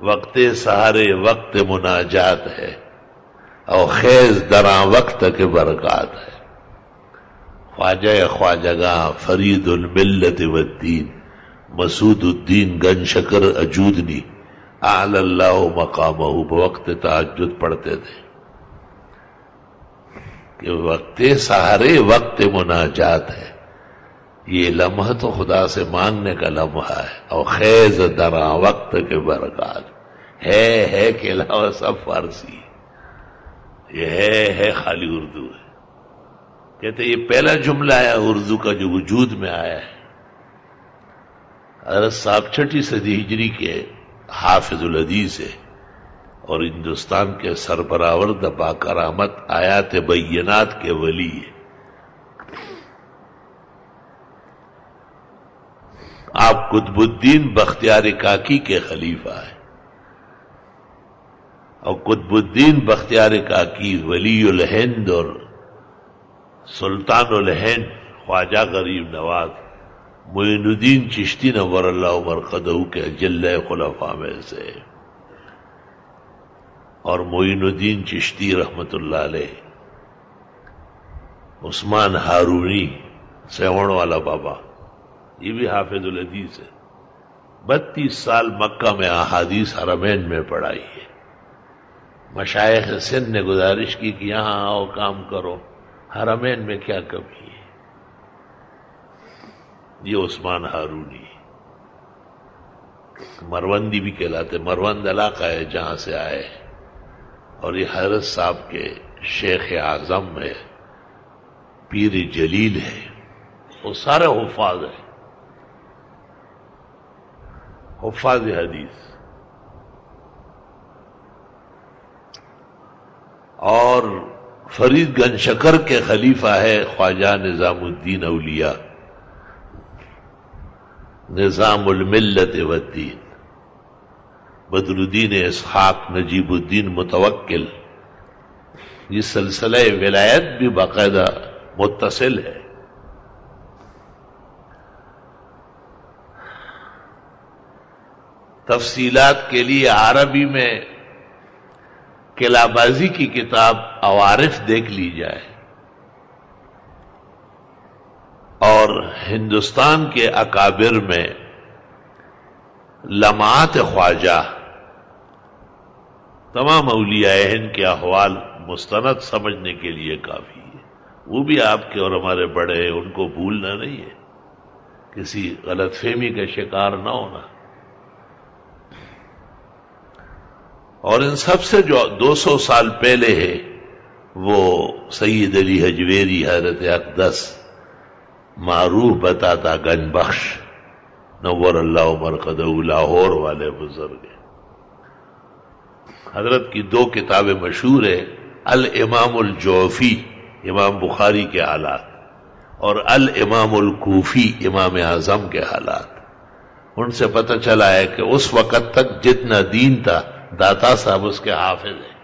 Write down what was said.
وقت سہارے وقت مناجات ہے اور خیز دراں وقت کے برکات ہے. خواجہ خواجگاں فرید الملت والدین مسعود الدین گن شکر اجودنی اعلی اللہ مقامہ بوقت تہجد پڑھتے تھے کہ وقت سہارے وقت مناجات ہے. یہ لمحہ تو خدا سے مانگنے کا لمحہ ہے اور خیز دراں وقت کے برکات ہے کے علاوہ سب فارسی. یہ ہے خالی اردو ہے. کہتے یہ پہلا جملہ ہے اردو کا جو وجود میں آیا ہے. حضرت صاحب چھٹی صدی ہجری کے حافظ الحدیث ہے اور ہندوستان کے سربراورد باکرامت آیات بینات کے ولی ہے. آپ قطب الدین بختیار کاکی کے خلیفہ ہیں اور قطب الدین بختیار کاکی ولی الہند اور سلطان الہند خواجہ غریب نواز معین الدین چشتی نور اللہ مرقدہ کے اجلہ خلفاء میں سے اور معین الدین چشتی رحمت اللہ علیہ عثمان ہارونی سیوڑ والا بابا یہ بھی حافظ الحدیث ہے. 32 سال مکہ میں احادیث حرمین میں پڑھائی ہے. مشائخ سندھ نے گزارش کی کہ یہاں آؤ کام کرو، حرمین میں کیا کمی ہے. یہ عثمان ہارونی مروندی بھی کہلاتے، مروند علاقہ ہے جہاں سے آئے اور یہ حضرت صاحب کے شیخ اعظم ہے، پیر جلیل ہے. وہ سارے حفاظ ہیں، حفاظ حدیث. اور فرید گنج شکر کے خلیفہ ہے خواجہ نظام الدین اولیاء، نظام الملت والدین، بدر الدین اسحاق نجیب الدین متوکل. یہ سلسلہ ولایت بھی باقاعدہ متصل ہے. تفصیلات کے لیے عربی میں قلعہ بازی کی کتاب عوارف دیکھ لی جائے اور ہندوستان کے اکابر میں لمعات خواجہ تمام اولیاء ہند کے احوال مستند سمجھنے کے لیے کافی ہے. وہ بھی آپ کے اور ہمارے بڑے ہیں، ان کو بھولنا نہیں ہے، کسی غلط فہمی کا شکار نہ ہونا. اور ان سب سے جو 200 سال پہلے ہے وہ سید علی حجویری حضرت اقدس معروف بتاتا گنج بخش نور اللہ مرقدہ لاہور والے بزرگ ہیں. حضرت کی 2 کتابیں مشہور ہیں، الامام الجوفی امام بخاری کے حالات اور الامام الکوفی امام اعظم کے حالات. ان سے پتہ چلا ہے کہ اس وقت تک جتنا دین تھا داتا صاحب اس کے حافظ ہیں.